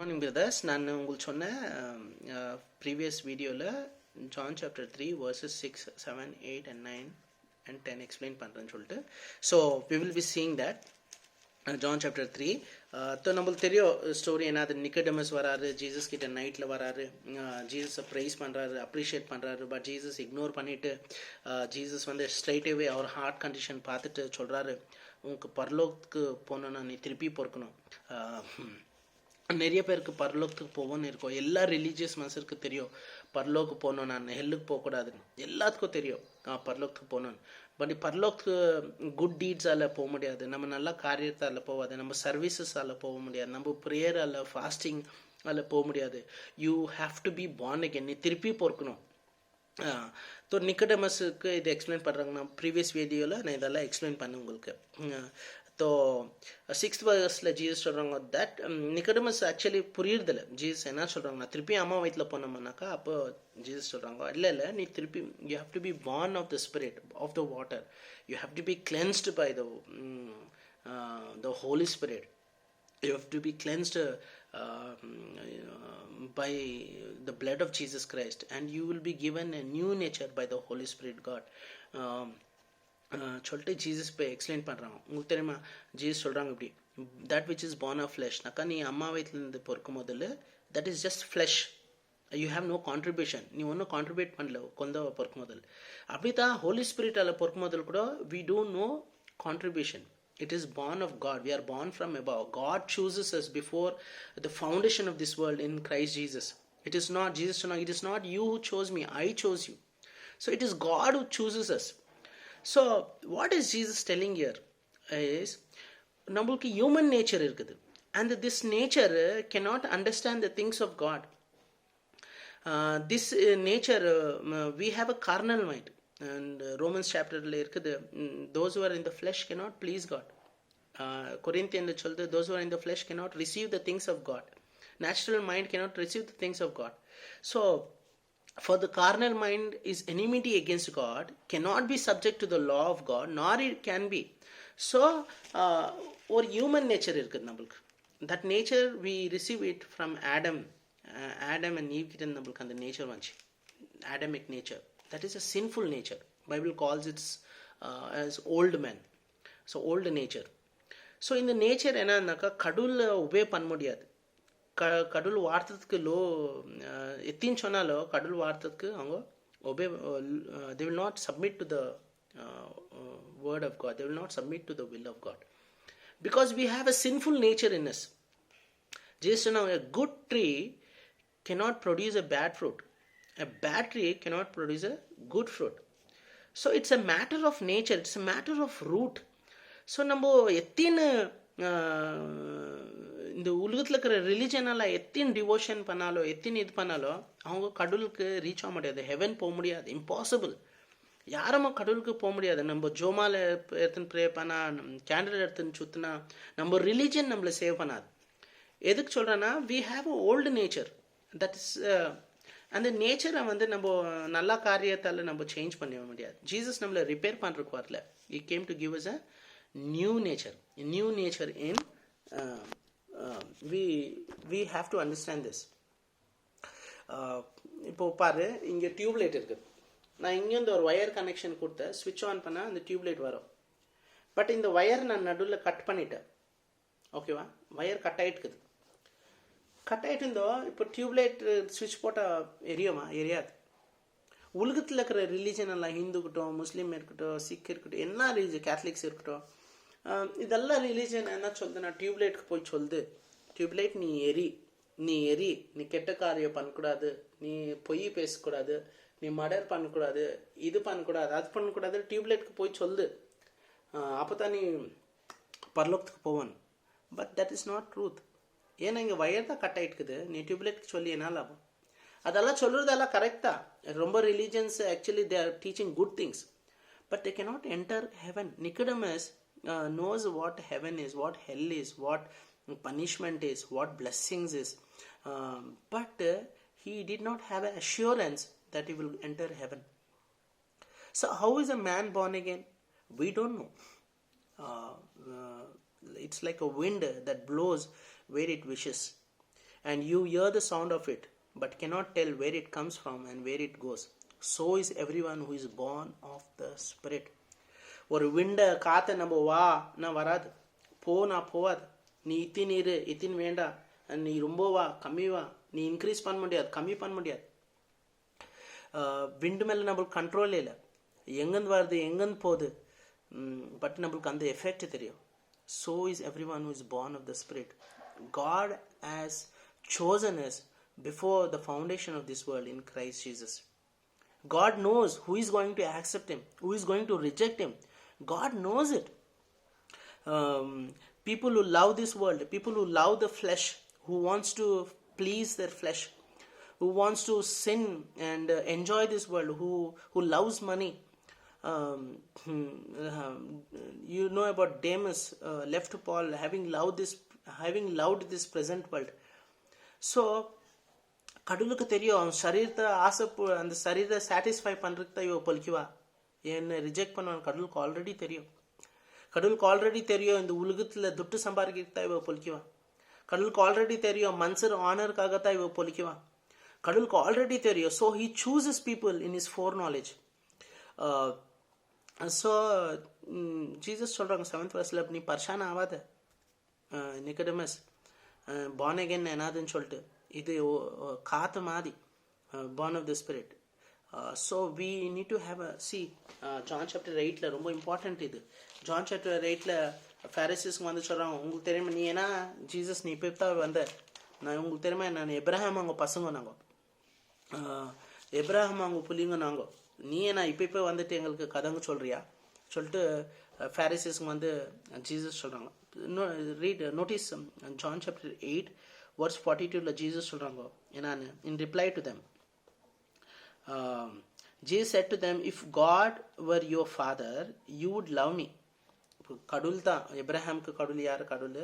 Morning brothers. நான் உங்களுக்கு சொன்ன ப்ரீவியஸ் வீடியோவில் John chapter 3 verses 6, 7, 8 and 9 and 10 explain பண்ணுறேன்னு சொல்லிட்டு. So we will be seeing that John chapter 3. நம்மளுக்கு தெரியும் ஸ்டோரி என்ன. அது நிக்கோடெமஸ் வராரு, ஜீசஸ் கிட்ட நைட்டில் வராரு, ஜீசஸை ப்ரைஸ் பண்ணுறாரு, அப்ரிஷியேட் பண்ணுறாரு. பட் ஜீசஸ் இக்னோர் பண்ணிவிட்டு ஜீசஸ் வந்து ஸ்ட்ரைட்டேவே அவர் ஹார்ட் கண்டிஷன் பார்த்துட்டு சொல்கிறாரு, உனக்கு பரலோகத்துக்கு போகணுன்னா நீ திருப்பி பொறுக்கணும். நிறைய பேருக்கு பரலோகத்துக்கு போவோன்னு இருக்கும். எல்லா ரிலீஜியஸ் மனுஷருக்கு தெரியும் பரலோகத்துக்கு போகணும், நான் ஹெல்லுக்கு போகக்கூடாதுன்னு. எல்லாத்துக்கும் தெரியும் பரலோகத்துக்கு போகணுன்னு. பட் பரலோகத்துக்கு குட் டீட்ஸால் போக முடியாது, நம்ம நல்ல காரியத்தால் போகாது, நம்ம சர்வீசஸால் போக முடியாது, நம்ம ப்ரேயரால் ஃபாஸ்டிங் அதில் போக முடியாது. You have to be born again, நீ திருப்பி பொறுக்கணும். ஸோ நிக்கோடெமஸுக்கு இது எக்ஸ்பிளைன் பண்ணுறாங்க. நான் ப்ரீவியஸ் வீடியோவில் நான் இதெல்லாம் எக்ஸ்பிளைன் பண்ணேன் உங்களுக்கு. ஸோ 6th verseல ஜீசஸ் சொல்கிறாங்க தட் நிக்கோடெமஸ் ஆக்சுவலி புரியுறதில்ல ஜீசஸ் என்ன சொல்கிறாங்க. நான் திருப்பி அம்மா வயிற்றில் போனோம்னாக்கா அப்போ ஜீசஸ் சொல்கிறாங்க, இல்லை நீ திருப்பி you have to be born of the spirit of the water, you have to be cleansed by the holy spirit, you have to be cleansed by the blood of Jesus Christ, and you will be given a new nature by the Holy Spirit God. சொல்லிட்டு Jesus போய் explain பண்ணுறாங்க. உங்களுக்கு தெரியுமா, Jesus சொல்கிறாங்க இப்படி, that which is born of ஃப்ளெஷ்னாக்கா நீ அம்மா வயிற்றுலேருந்து பொறுக்கும் முதல்ல that is just flesh, you have no contribution, நீ ஒன்றும் கான்ட்ரிபியூட் பண்ணல கொந்த பொறுக்கும் முதல். அப்படி தான் ஹோலி ஸ்பிரிட்டால் பொறுக்கும் முதல் கூட we don't know contribution. It is born of God. We are born from above. God chooses us before the foundation of this world in Christ Jesus. It is not Jesus. No, it is not you who chose me. I chose you. So it is God who chooses us. So what is Jesus telling here is, நம்மளுக்கு human nature இருக்குது, and this nature cannot understand the things of God. This nature, we have a carnal mind. And Romans chapterல இருக்குது, those who are in the flesh cannot please God. Corinthians சொல்லுது, those who are in the flesh cannot receive the things of God. Natural mind cannot receive the things of God. So for the carnal mind is enmity against God, cannot be subject to the law of God, nor it can be. So ஒரு human nature இருக்குது நம்மளுக்கு. That nature we receive it from Adam and Eve கிட்ட நம்மளுக்கு அந்த nature வந்துச்சு, Adamic nature. That is a sinful nature. Bible calls it as old man. So old nature. So இந்த nature என்னன்னாக்கா கடவுளை ஒபே பண்ண முடியாது. கடவுள் வார்த்தைக்கு எத்தின்னு சொன்னாலோ கடவுள் வார்த்தைக்கு அவங்க obey, they will not submit to the word of God. They will not submit to the will of God. Because we have a sinful nature in us. Jesus said, a good tree cannot produce a bad fruit. A bad tree cannot produce a good fruit. So it's a matter of nature. It's a matter of root. So நம்ம எத்தின்னு இந்த உலகத்தில் இருக்கிற ரிலிஜனால் எத்தின் devotion பண்ணாலோ எத்தின் இது பண்ணாலோ அவங்க கடவுளுக்கு reach ஆக முடியாது, ஹெவன் போக முடியாது, இம்பாசிபிள். யாரும் கடவுளுக்கு போக முடியாது. நம்ம ஜோமால எடுத்துன்னு ப்ரே பண்ணா, கேண்டில் எடுத்துன்னு சுற்றினா நம்ம ரிலிஜன் நம்மளை சேவ் பண்ணாது. எதுக்கு சொல்கிறேன்னா, we have a old nature. That is அந்த நேச்சரை வந்து நம்ம நல்ல காரியத்தால் நம்ம சேஞ்ச் பண்ண முடியாது. ஜீசஸ் நம்மளை ரிப்பேர் பண்ணுறதுக்கு வரல. He came to give us a new nature. A new nature in we have to understand this. இப்போ பாரு, இங்கே டியூப்லைட் இருக்குது. நான் இங்கேருந்து ஒரு ஒயர் கனெக்ஷன் கொடுத்தேன், ஸ்விட்ச் ஆன் பண்ணால் அந்த டியூப்லைட் வரும். பட் இந்த ஒயர் நான் நடுவில் கட் பண்ணிட்டேன். ஓகேவா, ஒயர் கட் ஆகிட்டுக்குது. கட் ஆகிட்டு இருந்தோ இப்போ டியூப்லைட் ஸ்விட்ச் போட்டால் எரியாது. உலகத்தில் இருக்கிற ரிலீஜன் எல்லாம், ஹிந்து இருக்கட்டும், முஸ்லீம் இருக்கட்டும், சிக் இருக்கட்டும், என்ன ரிலீஜன், கேத்தலிக்ஸ் இருக்கட்டும், இதெல்லாம் ரிலீஜன் என்ன சொல்லுதுன்னா டியூப்லைட்டுக்கு போய் சொல்லுது, டியூப்லைட் நீ எரி, நீ கெட்ட காரியம் பண்ணக்கூடாது, நீ பொய் பேசக்கூடாது, நீ மர்டர் பண்ணக்கூடாது, இது பண்ணக்கூடாது, அது பண்ணக்கூடாது, டியூப்லைட்டுக்கு போய் சொல்லுது. அப்போ தான் நீ பரலோகத்துக்கு போவான். But that is not truth. ஏன்னா இங்கே வயர் தான் கட் ஆகிட்டுக்குது, நீ டியூப்லைட்டுக்கு சொல்லி என்ன லாபம்? அதெல்லாம் சொல்கிறதெல்லாம் கரெக்ட் தான். ரொம்ப religions actually they are teaching good things, but they cannot enter heaven. Nicodemus knows what heaven is, what hell is, what punishment is, what blessings is, but he did not have an assurance that he will enter heaven. So how is a man born again? We don't know. It's like a wind that blows where it wishes. and you hear the sound of it, but cannot tell where it comes from and where it goes. So is everyone who is born of the Spirit. ஒரு விண்டை காற்றை நம்ம வா நான் வராது, போ நான் போவாது, நீ இத்தின் இரு இத்தின் வேண்டாம், நீ ரொம்ப வா கம்மி வா, நீ இன்க்ரீஸ் பண்ண முடியாது கம்மி பண்ண முடியாது. விண்டு மேலே நம்மளுக்கு கண்ட்ரோலே இல்லை, எங்கேருந்து வருது எங்கேருந்து போகுது, பட் நம்மளுக்கு அந்த எஃபெக்ட் தெரியும். So is everyone who is born of the Spirit. God has chosen us before the foundation of this world in Christ Jesus. God knows who is going to accept him, who is going to reject him. God knows it. People who love this world, people who love the flesh, who wants to please their flesh, who wants to sin and enjoy this world, who loves money. You know about Demas left Paul having loved this present world. So கடவுளுக்கு தெரியும் அவன் சரீரத்தை அந்த சரீரத்தை satisfy பண்ணுறதுக்கு தான் இவ பொலிக்குவா, என்னை ரிஜெக்ட் பண்ணுவான். கடவுளுக்கு ஆல்ரெடி தெரியும். கடவுளுக்கு ஆல்ரெடி தெரியும் இந்த உலகத்தில் துட்டு சம்பாதிக்கிறதுக்கு தான் இவ பொலிக்குவான். கடவுளுக்கு ஆல்ரெடி தெரியும் மனுஷர் ஆனருக்காகத்தான் இவ பொலிக்குவான். கடவுளுக்கு ஆல்ரெடி தெரியும். So he சூசஸ் people in is four knowledge. So Jesus சொல்கிறாங்க 7th verse, நீ பர்ஷான் ஆகாத நிக்கடமஸ், born again என்னதுன்னு சொல்லிட்டு, இது காற்று மாதிரி, born of the Spirit. So we need to have a John chapter 8 ரொம்ப இம்பார்ட்டன்ட் இது. John chapter 8 ஃபேரிசீஸ்க்கு வந்து சொல்கிறாங்க, உங்களுக்கு தெரியுமா நீ ஏன்னா ஜீசஸ் நீ இப்போ தான் வந்த, நான் உங்களுக்கு தெரியுமா நான் எப்ரஹாம் அவங்க பசங்க நாங்கள், எப்ரஹாம் அவங்க புள்ளிங்க நாங்கள், நீ ஏன்னா இப்போ வந்துட்டு எங்களுக்கு கதங்க சொல்கிறியா சொல்லிட்டு ஃபேரிசீஸ்க்கு வந்து ஜீசஸ் சொல்கிறாங்க. Notice John chapter 8 verse 42 Jesus சொல்கிறாங்க என்னன்னு, in reply to them, Jesus said to them, if God were your father you would love me. கடவுள் தான், எப்ரஹாமுக்கு கடவுள் யார், கடவுள்,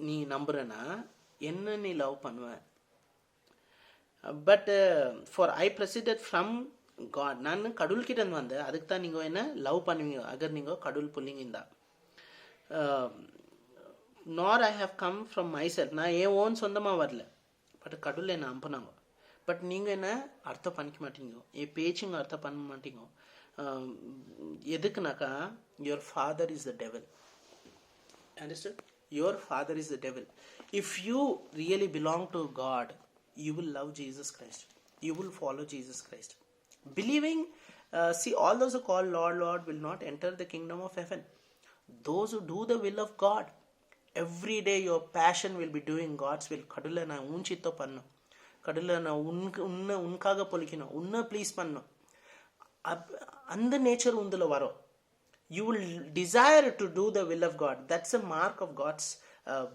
நீ நம்புறேன்னா என்ன நீ லவ் பண்ணுவேன். But for I proceeded from God, நான் கடவுள்கிட்ட வந்தேன், அதுக்கு தான் நீங்கள் என்ன லவ் பண்ணுவீங்க அகர் நீங்கள் கடவுள் புள்ளிங்க இருந்தா. Nor I have come from myself, நான் ஏன் ஓன் சொந்தமாக வரல, பட் கடவுள் என்ன அனுப்புனாங்க. பட் நீங்கள் என்ன அர்த்தம் பண்ணிக்க மாட்டீங்க, என் பேச்சுங்க அர்த்தம் பண்ண மாட்டீங்க. எதுக்குனாக்கா your father is the devil. Understood? Your father is the devil. If you really belong to God, you will love Jesus Christ, you will follow Jesus Christ. Believing, all those who call Lord, Lord will not enter the kingdom of heaven. Those who do the will of God, every day your passion will be doing God's will. கடவுளை நான் ஊஞ்சித்தோ பண்ணும், கடவுளை நான் உனக்காக பொழிக்கணும், உன்னை please பண்ணும், அந்த nature உந்தில் வரும். You will desire to do the will of God. That's a mark of God's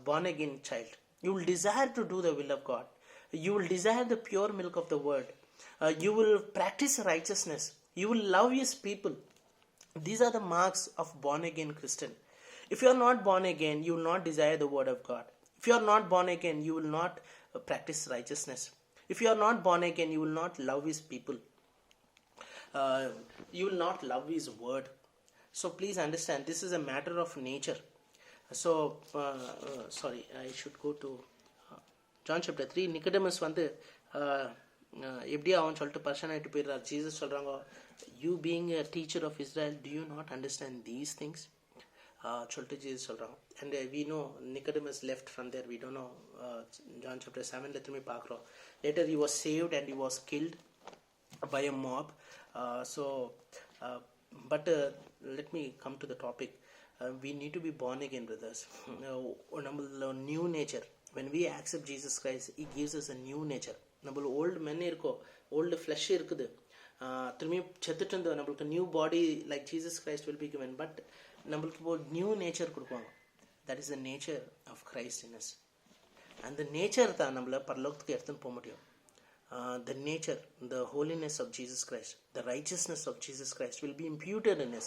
born again child. You will desire to do the will of God. You will desire the pure milk of the word. You will practice righteousness. You will love His people. These are the marks of born again Christian. If you are not born again, you will not desire the word of God. If you are not born again, you will not practice righteousness. If you are not born again, you will not love His people. You will not love His word. So please understand, this is a matter of nature. So sorry, I should go to John chapter 3. Nicodemus வந்து எப்படி அவன் சொல்லிட்டு person ஆகிட்டு போயிடுறார். Jesus சொல்கிறாங்க, you being a teacher of Israel, do you not understand these things? சொல்லிட்டு Jesus சொல்கிறாங்க. And we know Nicodemus left from there. We don't know. John chapter 7 திரும்பி பார்க்குறோம். Later he was saved and he was killed by a mob. But let me come to the topic. We need to be born again, brothers. Number new nature. When we accept Jesus Christ, He gives us a new nature. Number old men irko, old flesh irkudu. திரும்பி செத்துட்டு இருந்தோம், நம்மளுக்கு new body like Jesus Christ will be given. But நம்மளுக்கு இப்போ new nature கொடுப்பாங்க. That is the nature of Christ in us. அந்த nature தான் நம்மளை பரலோகத்துக்கு எடுத்துன்னு போக முடியும். The nature, the holiness of Jesus Christ, the righteousness of Jesus Christ will be imputed in us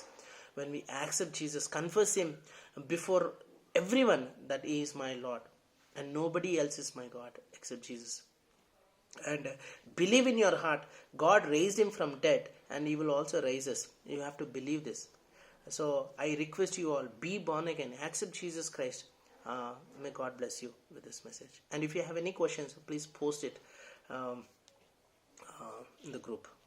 when we accept Jesus, confess Him before everyone that He is my Lord and nobody else is my God except Jesus. And believe in your heart God raised Him from dead and He will also raise us. You have to believe this. So I request you all, be born again, accept Jesus Christ, May God bless you with this message. And if you have any questions, please post it in the group.